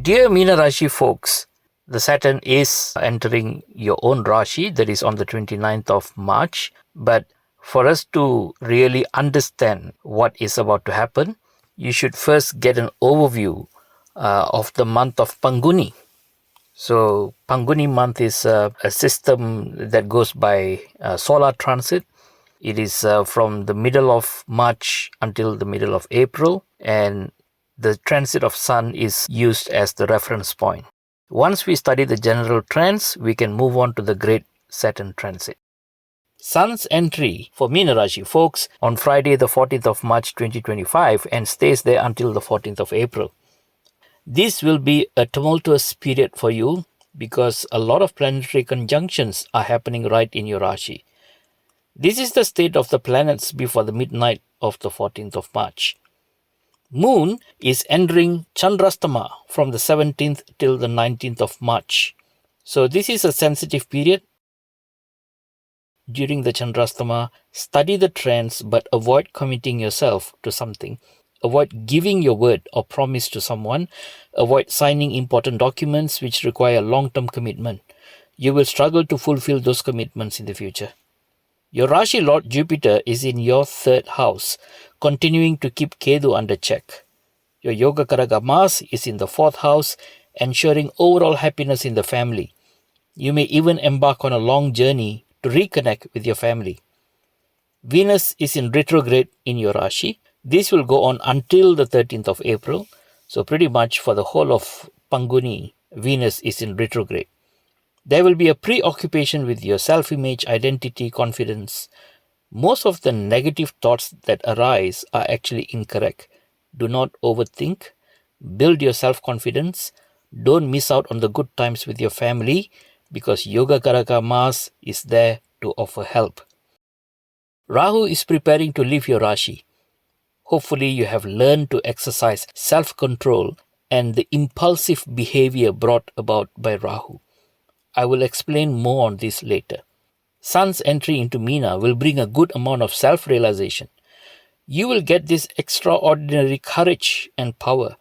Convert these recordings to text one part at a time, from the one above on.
Dear Meena Rashi folks, the Saturn is entering your own Rashi, that is on the 29th of March. But for us to really understand what is about to happen, you should first get an overview of the month of Panguni. So Panguni month is a system that goes by solar transit. It is from the middle of March until the middle of April, and the transit of Sun is used as the reference point. Once we study the general trends, we can move on to the great Saturn transit. Sun's entry for Meena Rashi folks on Friday the 14th of March 2025 and stays there until the 14th of April. This will be a tumultuous period for you because a lot of planetary conjunctions are happening right in your Rashi. This is the state of the planets before the midnight of the 14th of March. Moon is entering Chandrastama from the 17th till the 19th of March. So this is a sensitive period. During the Chandrastama, study the trends but avoid committing yourself to something. Avoid giving your word or promise to someone. Avoid signing important documents which require long-term commitment. You will struggle to fulfill those commitments in the future. Your Rashi Lord Jupiter is in your third house, continuing to keep Kethu under check. Your Yoga Karaga Mars is in the fourth house, ensuring overall happiness in the family. You may even embark on a long journey to reconnect with your family. Venus is in retrograde in your Rashi. This will go on until the 13th of April. So pretty much for the whole of Panguni, Venus is in retrograde. There will be a preoccupation with your self-image, identity, confidence. Most of the negative thoughts that arise are actually incorrect. Do not overthink. Build your self-confidence. Don't miss out on the good times with your family because Yoga Karaka Mars is there to offer help. Rahu is preparing to leave your Rashi. Hopefully you have learned to exercise self-control and the impulsive behavior brought about by Rahu. I will explain more on this later. Sun's entry into Meena will bring a good amount of self-realization. You will get this extraordinary courage and power,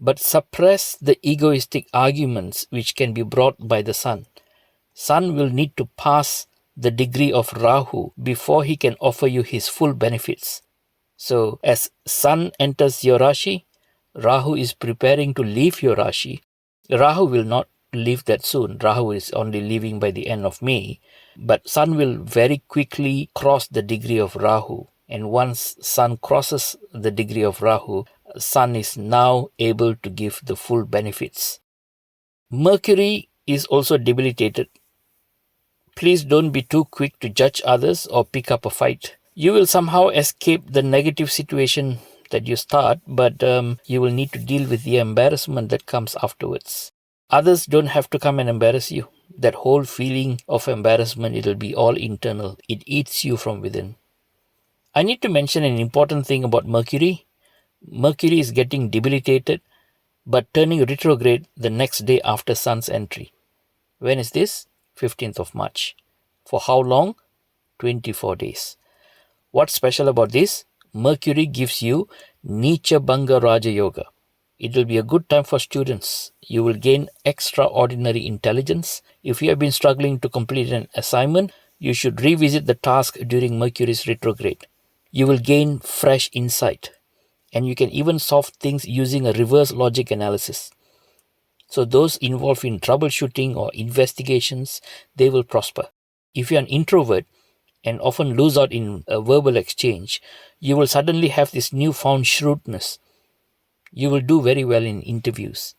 but suppress the egoistic arguments which can be brought by the Sun. Sun will need to pass the degree of Rahu before he can offer you his full benefits. So as Sun enters your Rashi, Rahu is preparing to leave your Rashi. Rahu will not leave that soon. Rahu is only leaving by the end of May. But Sun will very quickly cross the degree of Rahu. And once Sun crosses the degree of Rahu, Sun is now able to give the full benefits. Mercury is also debilitated. Please don't be too quick to judge others or pick up a fight. You will somehow escape the negative situation that you start, but you will need to deal with the embarrassment that comes afterwards. Others don't have to come and embarrass you. That whole feeling of embarrassment, it'll be all internal. It eats you from within. I need to mention an important thing about Mercury. Mercury is getting debilitated, but turning retrograde the next day after Sun's entry. When is this? 15th of March. For how long? 24 days. What's special about this? Mercury gives you Nicha Bhanga Raja Yoga. It will be a good time for students. You will gain extraordinary intelligence. If you have been struggling to complete an assignment, you should revisit the task during Mercury's retrograde. You will gain fresh insight. And you can even solve things using a reverse logic analysis. So those involved in troubleshooting or investigations, they will prosper. If you're an introvert and often lose out in a verbal exchange, you will suddenly have this newfound shrewdness. You will do very well in interviews.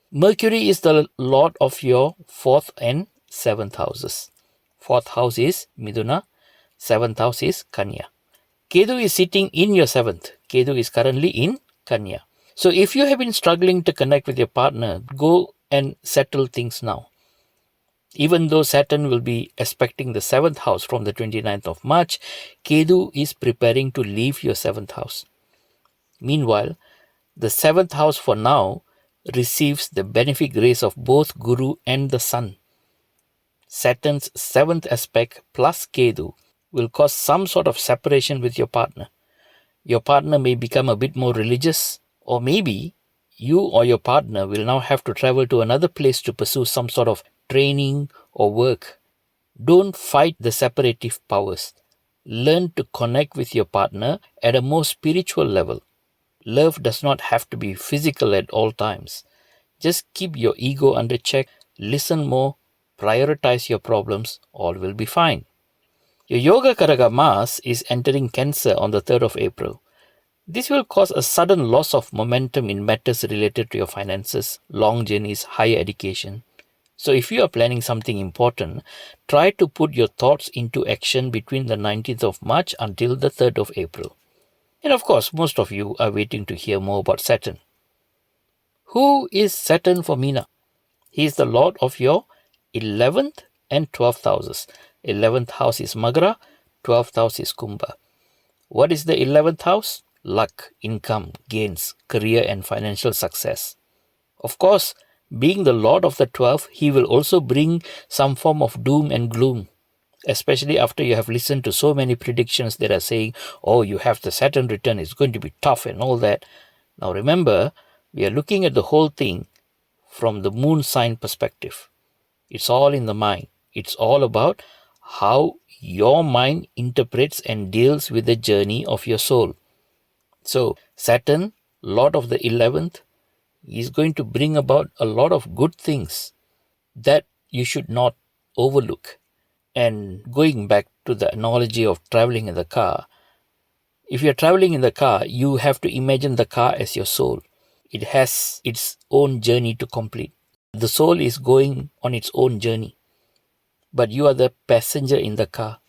Mercury is the lord of your 4th and 7th houses. 4th house is Mithuna, 7th house is Kanya. Kethu is sitting in your 7th. Kethu is currently in Kanya. So if you have been struggling to connect with your partner, go and settle things now. Even though Saturn will be aspecting the 7th house from the 29th of March, Kethu is preparing to leave your 7th house. Meanwhile, the 7th house for now receives the benefic rays of both Guru and the Sun. Saturn's 7th aspect plus Kethu will cause some sort of separation with your partner. Your partner may become a bit more religious, or maybe you or your partner will now have to travel to another place to pursue some sort of training or work. Don't fight the separative powers. Learn to connect with your partner at a more spiritual level. Love does not have to be physical at all times. Just keep your ego under check, listen more, prioritize your problems, all will be fine. Your Yoga Karaga Mars is entering Cancer on the 3rd of April. This will cause a sudden loss of momentum in matters related to your finances, long journeys, higher education. So if you are planning something important, try to put your thoughts into action between the 19th of March until the 3rd of April. And of course, most of you are waiting to hear more about Saturn. Who is Saturn for Meena? He is the lord of your 11th and 12th houses. 11th house is Magara, 12th house is Kumbha. What is the 11th house? Luck, income, gains, career and financial success. Of course, being the lord of the 12th, he will also bring some form of doom and gloom, especially after you have listened to so many predictions that are saying, oh, you have the Saturn return, it's going to be tough and all that. Now remember, we are looking at the whole thing from the moon sign perspective. It's all in the mind. It's all about how your mind interprets and deals with the journey of your soul. So Saturn, lord of the 11th, is going to bring about a lot of good things that you should not overlook. And going back to the analogy of traveling in the car, if you're traveling in the car, you have to imagine the car as your soul. It has its own journey to complete. The soul is going on its own journey, but you are the passenger in the car.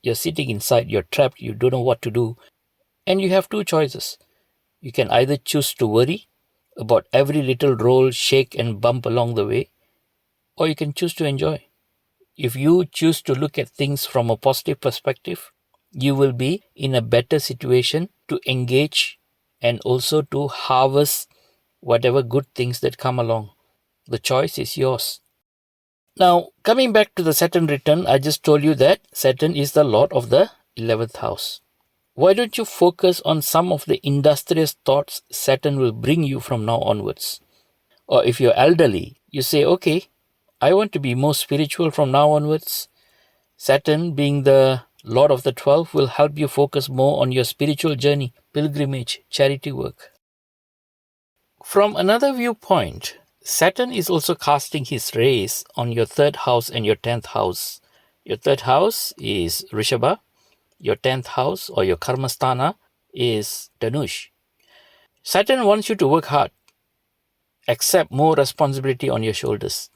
You're sitting inside, you're trapped, you don't know what to do, and you have two choices. You can either choose to worry about every little roll, shake and bump along the way, or you can choose to enjoy. If you choose to look at things from a positive perspective, you will be in a better situation to engage and also to harvest whatever good things that come along. The choice is yours. Now, coming back to the Saturn return, I just told you that Saturn is the lord of the 11th house. Why don't you focus on some of the industrious thoughts Saturn will bring you from now onwards? Or if you're elderly, you say, okay, I want to be more spiritual from now onwards. Saturn, being the lord of the 12, will help you focus more on your spiritual journey, pilgrimage, charity work. From another viewpoint, Saturn is also casting his rays on your 3rd house and your 10th house. Your 3rd house is Rishaba. Your 10th house or your Karmasthana is Dhanush. Saturn wants you to work hard. Accept more responsibility on your shoulders.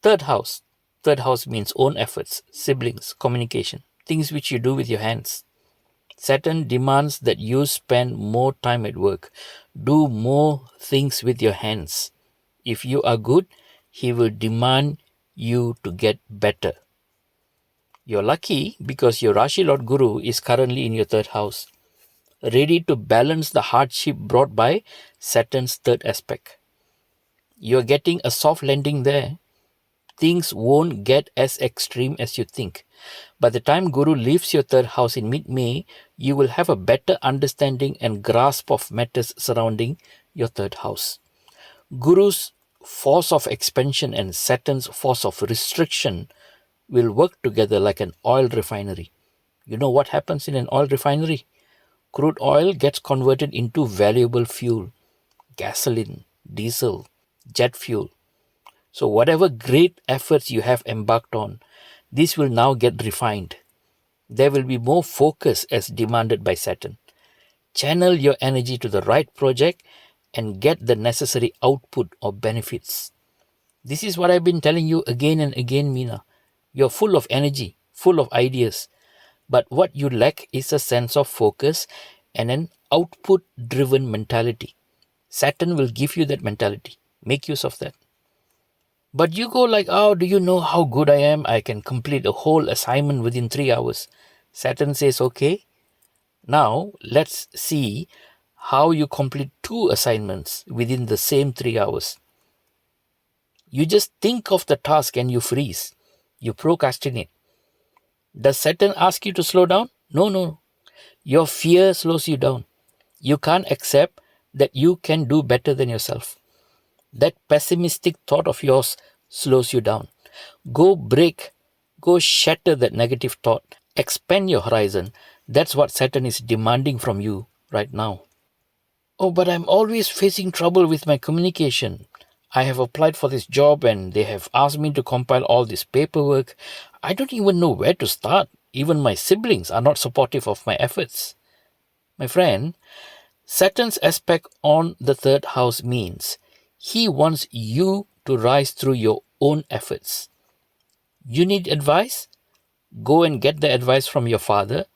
3rd house. 3rd house means own efforts, siblings, communication, things which you do with your hands. Saturn demands that you spend more time at work. Do more things with your hands. If you are good, he will demand you to get better. You're lucky because your Rashi Lord Guru is currently in your 3rd house, ready to balance the hardship brought by Saturn's 3rd aspect. You're getting a soft landing there. Things won't get as extreme as you think. By the time Guru leaves your 3rd house in mid-May, you will have a better understanding and grasp of matters surrounding your 3rd house. Guru's force of expansion and Saturn's force of restriction will work together like an oil refinery. You know what happens in an oil refinery? Crude oil gets converted into valuable fuel, gasoline, diesel, jet fuel. So whatever great efforts you have embarked on, this will now get refined. There will be more focus as demanded by Saturn. Channel your energy to the right project and get the necessary output or benefits. This is what I've been telling you again and again, Meena. You're full of energy, full of ideas. But what you lack is a sense of focus and an output-driven mentality. Saturn will give you that mentality. Make use of that. But you go like, oh, do you know how good I am? I can complete a whole assignment within 3 hours. Saturn says, okay, now let's see how you complete 2 assignments within the same 3 hours. You just think of the task and you freeze. You procrastinate. Does Saturn ask you to slow down? No. Your fear slows you down. You can't accept that you can do better than yourself. That pessimistic thought of yours slows you down. Go shatter that negative thought. Expand your horizon. That's what Saturn is demanding from you right now. Oh, but I'm always facing trouble with my communication. I have applied for this job and they have asked me to compile all this paperwork. I don't even know where to start. Even my siblings are not supportive of my efforts. My friend, Saturn's aspect on the third house means he wants you to rise through your own efforts. You need advice? Go and get the advice from your father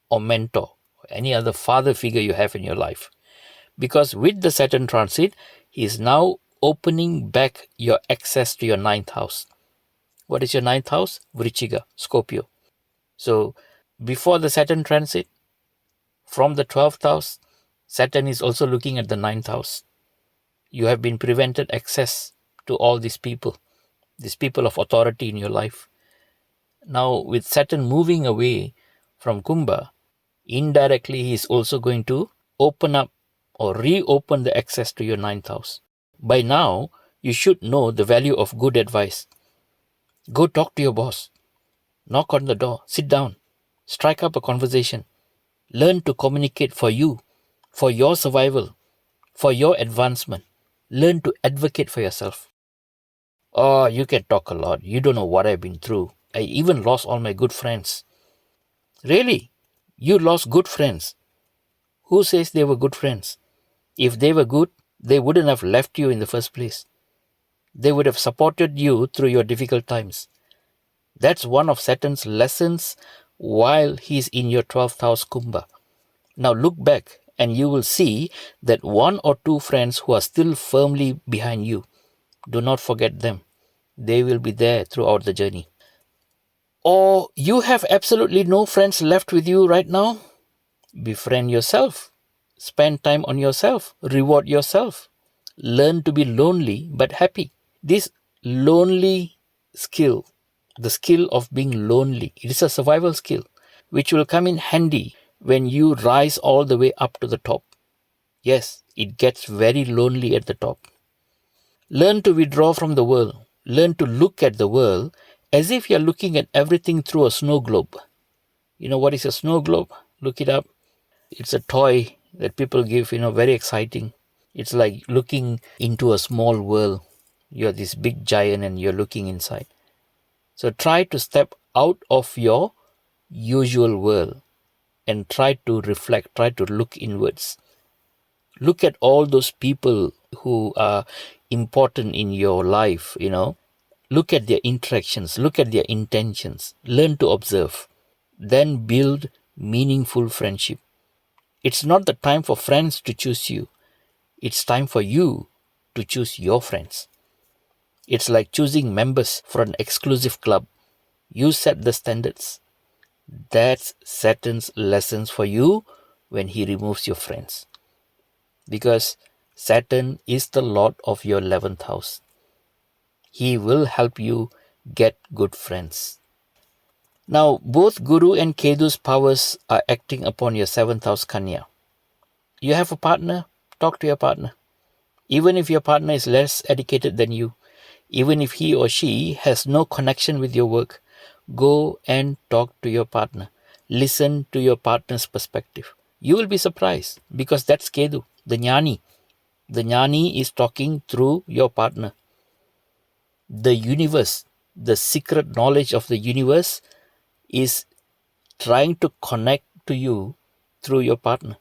or mentor or any other father figure you have in your life. Because with the Saturn transit, he is now opening back your access to your ninth house. What is your ninth house? Vrichiga, Scorpio. So before the Saturn transit, from the 12th house, Saturn is also looking at the ninth house. You have been prevented access to all these people of authority in your life. Now with Saturn moving away from Kumbha, indirectly he is also going to open up or reopen the access to your ninth house. By now, you should know the value of good advice. Go talk to your boss. Knock on the door. Sit down. Strike up a conversation. Learn to communicate for you, for your survival, for your advancement. Learn to advocate for yourself. Oh, you can talk a lot. You don't know what I've been through. I even lost all my good friends. Really? You lost good friends? Who says they were good friends? If they were good, they wouldn't have left you in the first place. They would have supported you through your difficult times. That's one of Saturn's lessons while he's in your 12th house Kumbha. Now look back and you will see that one or two friends who are still firmly behind you. Do not forget them. They will be there throughout the journey. Or you have absolutely no friends left with you right now? Befriend yourself. Spend time on yourself. Reward yourself. Learn to be lonely but happy. This lonely skill, the skill of being lonely, it is a survival skill which will come in handy when you rise all the way up to the top. Yes, it gets very lonely at the top. Learn to withdraw from the world. Learn to look at the world as if you're looking at everything through a snow globe. You know what is a snow globe? Look it up. It's a toy that people give, very exciting. It's like looking into a small world. You're this big giant and you're looking inside. So try to step out of your usual world and try to reflect, try to look inwards. Look at all those people who are important in your life, Look at their interactions, look at their intentions, learn to observe, then build meaningful friendship. It's not the time for friends to choose you. It's time for you to choose your friends. It's like choosing members for an exclusive club. You set the standards. That's Saturn's lessons for you when he removes your friends. Because Saturn is the lord of your 11th house. He will help you get good friends. Now, both Guru and Kethu's powers are acting upon your 7th house Kanya. You have a partner? Talk to your partner. Even if your partner is less educated than you, even if he or she has no connection with your work, go and talk to your partner. Listen to your partner's perspective. You will be surprised because that's Kethu, the Jnani. The Jnani is talking through your partner. The universe, the secret knowledge of the universe is trying to connect to you through your partner.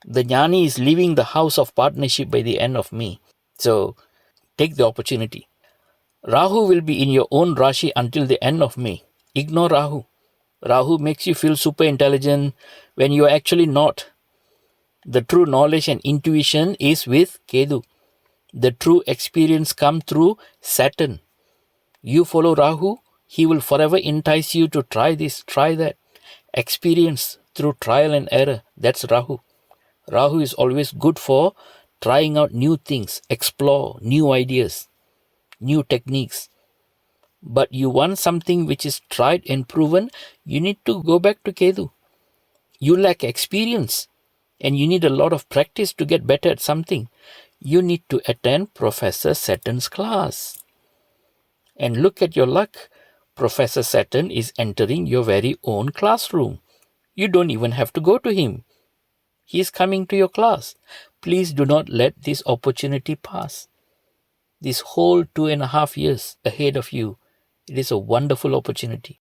The Jnani is leaving the house of partnership by the end of May. So take the opportunity. Rahu will be in your own Rashi until the end of May. Ignore Rahu. Rahu makes you feel super intelligent when you are actually not. The true knowledge and intuition is with Kethu. The true experience comes through Saturn. You follow Rahu, he will forever entice you to try this, try that. Experience through trial and error. That's Rahu. Rahu is always good for trying out new things, explore new ideas, new techniques. But you want something which is tried and proven, you need to go back to Kethu. You lack experience. and you need a lot of practice to get better at something, you need to attend Professor Saturn's class. And look at your luck. Professor Saturn is entering your very own classroom. You don't even have to go to him. He is coming to your class. Please do not let this opportunity pass. This whole 2.5 years ahead of you, it is a wonderful opportunity.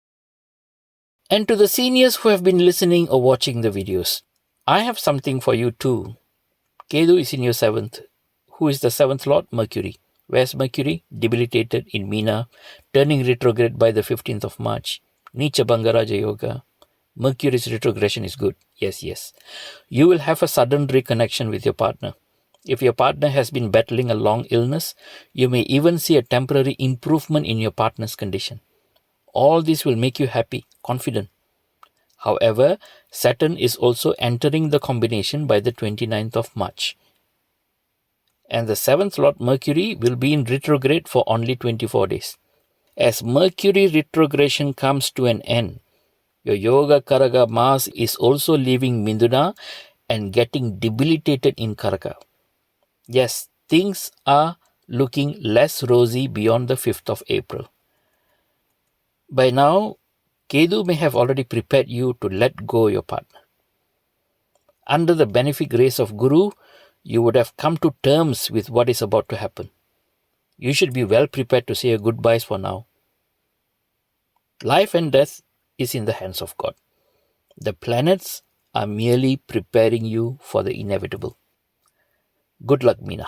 And to the seniors who have been listening or watching the videos, I have something for you too. Kethu is in your 7th. Who is the 7th Lord? Mercury. Where's Mercury? Debilitated in Meena, turning retrograde by the 15th of March. Nicha Bangaraja Yoga. Mercury's retrogression is good. Yes. You will have a sudden reconnection with your partner. If your partner has been battling a long illness, you may even see a temporary improvement in your partner's condition. All this will make you happy, confident. However, Saturn is also entering the combination by the 29th of March. And the 7th Lord Mercury will be in retrograde for only 24 days. As Mercury retrogression comes to an end, your Yoga Karaga Mars is also leaving Mithuna and getting debilitated in Karaga. Yes, things are looking less rosy beyond the 5th of April. By now, Kethu may have already prepared you to let go your partner. Under the benefic grace of Guru, you would have come to terms with what is about to happen. You should be well prepared to say your goodbyes for now. Life and death is in the hands of God. The planets are merely preparing you for the inevitable. Good luck, Meena.